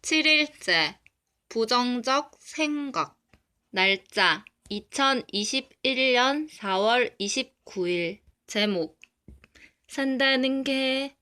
7일째 부정적 생각. 날짜 2021년 4월 29일. 제목 산다는 게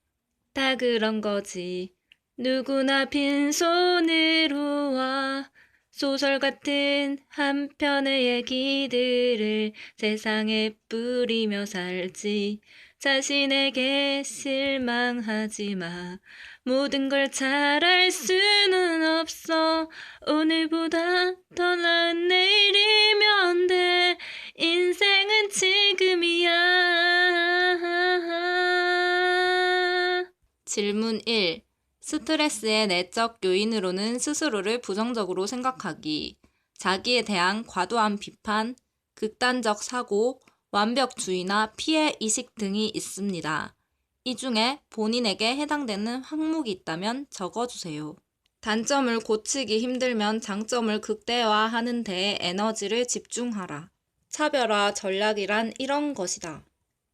다 그런 거지. 누구나 빈손으로 와. 소설 같은 한 편의 얘기들을 세상에 뿌리며 살지. 자신에게 실망하지 마. 모든 걸 잘할 수는 없어. 오늘보다 더 나은 내일이면 돼. 인생은 지금이야. 질문 1. 스트레스의 내적 요인으로는 스스로를 부정적으로 생각하기, 자기에 대한 과도한 비판, 극단적 사고, 완벽주의나 피해의식 등이 있습니다. 이 중에 본인에게 해당되는 항목이 있다면 적어주세요. 단점을 고치기 힘들면 장점을 극대화하는 데에 에너지를 집중하라. 차별화 전략이란 이런 것이다.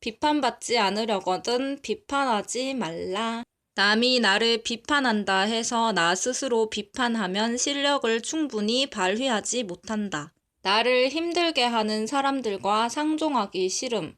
비판받지 않으려거든 비판하지 말라. 남이 나를 비판한다 해서 나 스스로 비판하면 실력을 충분히 발휘하지 못한다. 나를 힘들게 하는 사람들과 상종하기 싫음.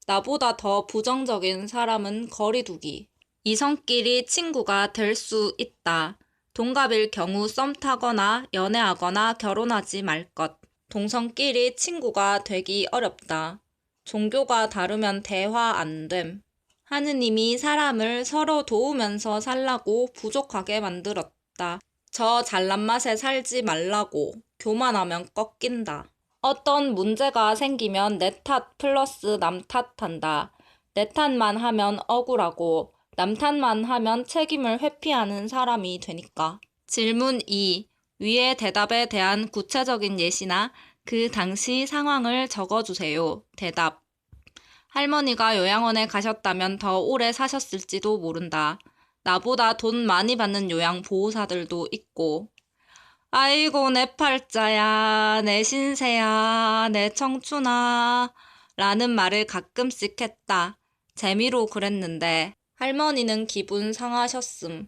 나보다 더 부정적인 사람은 거리두기. 이성끼리 친구가 될 수 있다. 동갑일 경우 썸 타거나 연애하거나 결혼하지 말 것. 동성끼리 친구가 되기 어렵다. 종교가 다르면 대화 안 됨. 하느님이 사람을 서로 도우면서 살라고 부족하게 만들었다. 저 잘난 맛에 살지 말라고. 교만하면 꺾인다. 어떤 문제가 생기면 내 탓 플러스 남 탓한다. 내 탓만 하면 억울하고 남 탓만 하면 책임을 회피하는 사람이 되니까. 질문 2. 위의 대답에 대한 구체적인 예시나 그 당시 상황을 적어주세요. 대답. 할머니가 요양원에 가셨다면 더 오래 사셨을지도 모른다. 나보다 돈 많이 받는 요양보호사들도 있고. 아이고 내 팔자야, 내 신세야, 내 청춘아 라는 말을 가끔씩 했다. 재미로 그랬는데 할머니는 기분 상하셨음.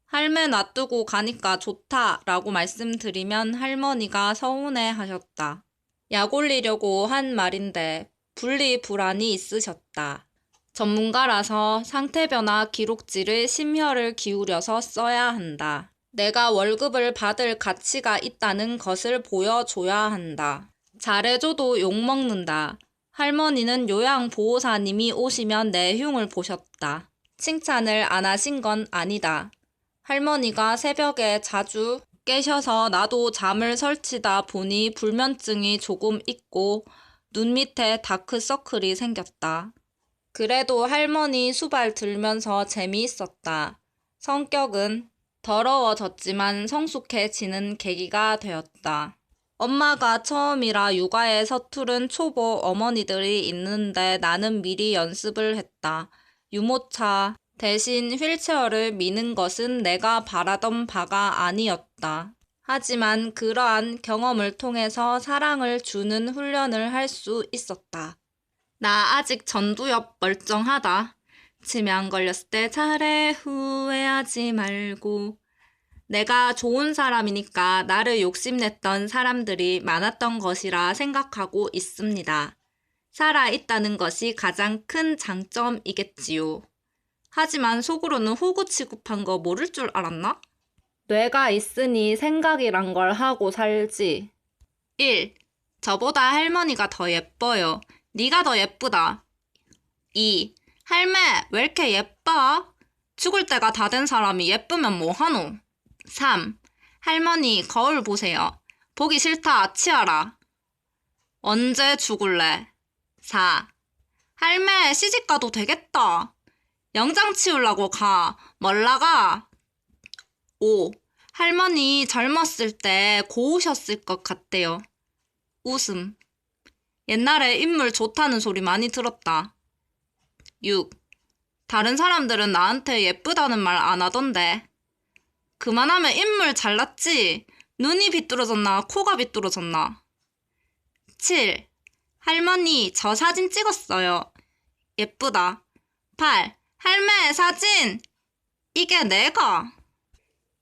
할매 놔두고 가니까 좋다 라고 말씀드리면 할머니가 서운해 하셨다. 약 올리려고 한 말인데 분리불안이 있으셨다. 전문가라서 상태 변화 기록지를 심혈을 기울여서 써야 한다. 내가 월급을 받을 가치가 있다는 것을 보여줘야 한다. 잘해줘도 욕먹는다. 할머니는 요양보호사님이 오시면 내 흉을 보셨다. 칭찬을 안 하신 건 아니다. 할머니가 새벽에 자주 깨셔서 나도 잠을 설치다 보니 불면증이 조금 있고 눈 밑에 다크서클이 생겼다. 그래도 할머니 수발 들면서 재미있었다. 성격은 더러워졌지만 성숙해지는 계기가 되었다. 엄마가 처음이라 육아에 서투른 초보 어머니들이 있는데 나는 미리 연습을 했다. 유모차 대신 휠체어를 미는 것은 내가 바라던 바가 아니었다. 하지만 그러한 경험을 통해서 사랑을 주는 훈련을 할 수 있었다. 나 아직 전두엽 멀쩡하다. 치매 안 걸렸을 때 잘해 후회하지 말고. 내가 좋은 사람이니까 나를 욕심냈던 사람들이 많았던 것이라 생각하고 있습니다. 살아있다는 것이 가장 큰 장점이겠지요. 하지만 속으로는 호구 취급한 거 모를 줄 알았나? 뇌가 있으니 생각이란 걸 하고 살지. 1. 저보다 할머니가 더 예뻐요. 네가 더 예쁘다. 2. 할매 왜 이렇게 예뻐? 죽을 때가 다 된 사람이 예쁘면 뭐하노? 3. 할머니 거울 보세요. 보기 싫다 치아라. 언제 죽을래? 4. 할매 시집가도 되겠다. 영장 치우려고 가. 멀라가. 5. 할머니 젊었을 때 고우셨을 것 같대요. 웃음. 옛날에 인물 좋다는 소리 많이 들었다. 6. 다른 사람들은 나한테 예쁘다는 말 안 하던데. 그만하면 인물 잘났지. 눈이 비뚤어졌나 코가 비뚤어졌나. 7. 할머니 저 사진 찍었어요. 예쁘다. 8. 할매 사진. 이게 내가.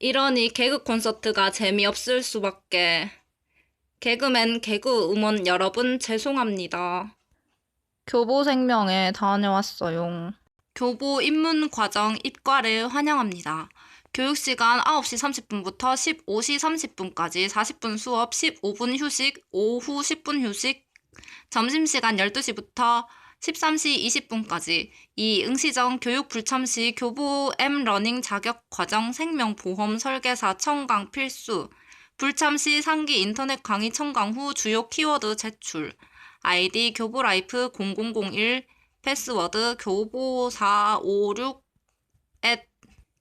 이러니 개그 콘서트가 재미없을 수밖에. 개그맨, 개그 음원 여러분 죄송합니다. 교보생명에 다녀왔어요. 교보 입문과정 입과를 환영합니다. 교육시간 9시 30분부터 15시 30분까지 40분 수업, 15분 휴식, 오후 10분 휴식, 점심시간 12시부터 13시 20분까지. 이 응시정 교육 불참시 교보 M러닝 자격과정 생명보험 설계사 청강 필수. 불참시 상기 인터넷 강의 청강 후 주요 키워드 제출. 아이디 교보라이프 0001 패스워드 교보456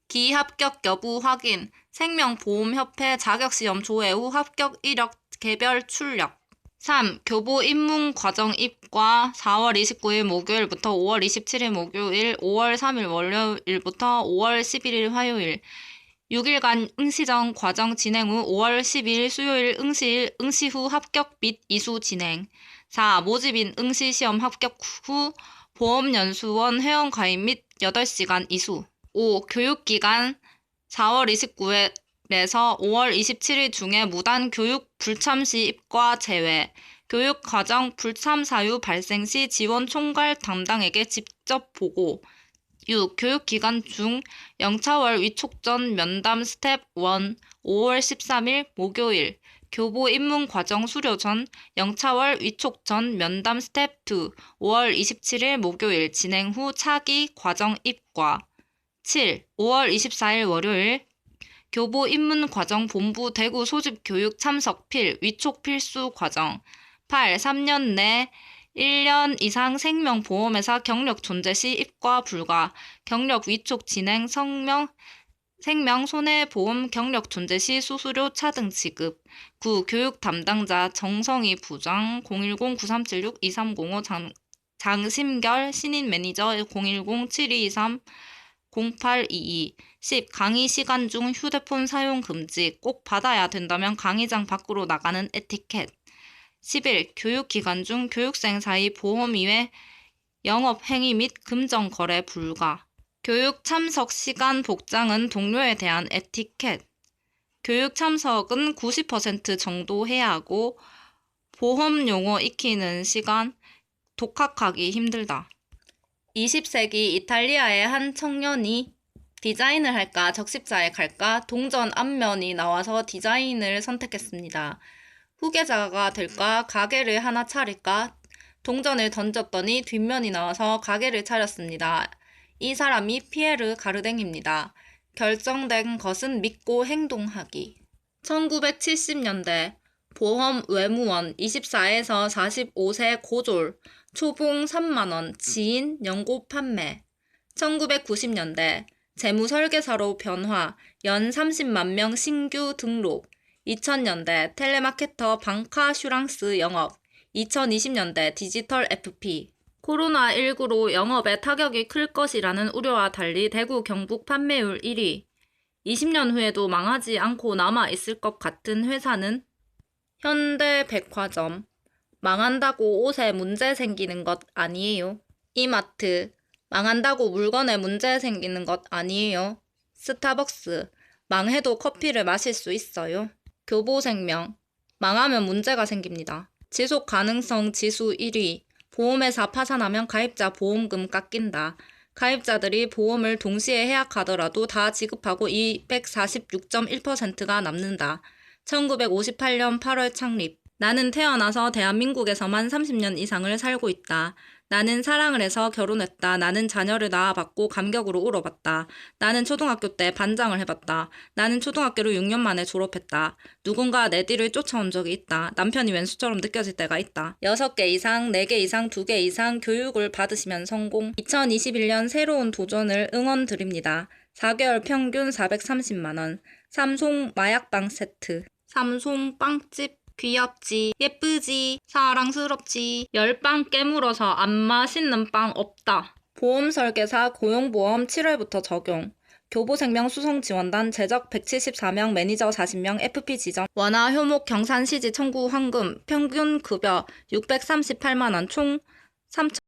기합격 여부 확인. 생명보험협회 자격시험 조회 후 합격 이력 개별 출력. 3. 교보 입문과정 입과 4월 29일 목요일부터 5월 27일 목요일, 5월 3일 월요일부터 5월 11일 화요일 6일간 응시정 과정 진행 후 5월 10일 수요일 응시일, 응시 후 합격 및 이수 진행. 4. 모집인 응시 시험 합격 후 보험연수원 회원가입 및 8시간 이수. 5. 교육기간 4월 29일에서 5월 27일 중에 무단 교육 불참시 입과 제외. 교육과정 불참 사유 발생 시 지원 총괄 담당에게 직접 보고. 6. 교육기간 중 영차월 위촉전 면담 스텝 1 5월 13일 목요일 교보 입문과정 수료 전 영차월 위촉전 면담 스텝 2 5월 27일 목요일 진행 후 차기 과정 입과. 7. 5월 24일 월요일 교보 입문과정 본부 대구 소집 교육 참석 필 위촉 필수 과정. 8. 3년 내 1년 이상 생명보험회사 경력 존재 시 입과 불가. 경력 위촉 진행 생명 손해보험 경력 존재 시 수수료 차등 지급. 9. 교육 담당자 정성희 부장 010-9376-2305 장심결 신인 매니저 010-7223-0822. 10. 강의 시간 중 휴대폰 사용 금지. 꼭 받아야 된다면 강의장 밖으로 나가는 에티켓. 11. 교육기간 중 교육생 사이 보험 이외 영업행위 및 금전 거래 불가. 교육 참석 시간 복장은 동료에 대한 에티켓. 교육 참석은 90% 정도 해야 하고 보험 용어 익히는 시간 독학하기 힘들다. 20세기 이탈리아의 한 청년이 디자인을 할까 적십자에 갈까 동전 앞면이 나와서 디자인을 선택했습니다. 후계자가 될까 가게를 하나 차릴까 동전을 던졌더니 뒷면이 나와서 가게를 차렸습니다. 이 사람이 피에르 가르댕입니다. 결정된 것은 믿고 행동하기. 1970년대 보험 외무원 24에서 45세 고졸 초봉 3만원 지인 연고 판매. 1990년대 재무설계사로 변화 연 30만 명 신규 등록. 2000년대 텔레마케터 방카슈랑스 영업. 2020년대 디지털 FP. 코로나19로 영업에 타격이 클 것이라는 우려와 달리 대구 경북 판매율 1위. 20년 후에도 망하지 않고 남아있을 것 같은 회사는 현대백화점. 망한다고 옷에 문제 생기는 것 아니에요. 이마트. 망한다고 물건에 문제 생기는 것 아니에요. 스타벅스. 망해도 커피를 마실 수 있어요. 교보생명. 망하면 문제가 생깁니다. 지속가능성 지수 1위. 보험회사 파산하면 가입자 보험금 깎인다. 가입자들이 보험을 동시에 해약하더라도 다 지급하고 246.1%가 남는다. 1958년 8월 창립. 나는 태어나서 대한민국에서만 30년 이상을 살고 있다. 나는 사랑을 해서 결혼했다. 나는 자녀를 낳아봤고 감격으로 울어봤다. 나는 초등학교 때 반장을 해봤다. 나는 초등학교를 6년 만에 졸업했다. 누군가 내 뒤를 쫓아온 적이 있다. 남편이 왼수처럼 느껴질 때가 있다. 6개 이상, 4개 이상, 2개 이상 교육을 받으시면 성공. 2021년 새로운 도전을 응원드립니다. 4개월 평균 430만원. 삼송 마약빵 세트. 삼송 빵집. 귀엽지, 예쁘지, 사랑스럽지, 열빵 깨물어서 안 맛있는 빵 없다. 보험설계사 고용보험 7월부터 적용. 교보생명 수송지원단 제적 174명, 매니저 40명, FP 지정. 원화 효목 경산시지 청구 환금, 평균 급여 638만원, 총 3천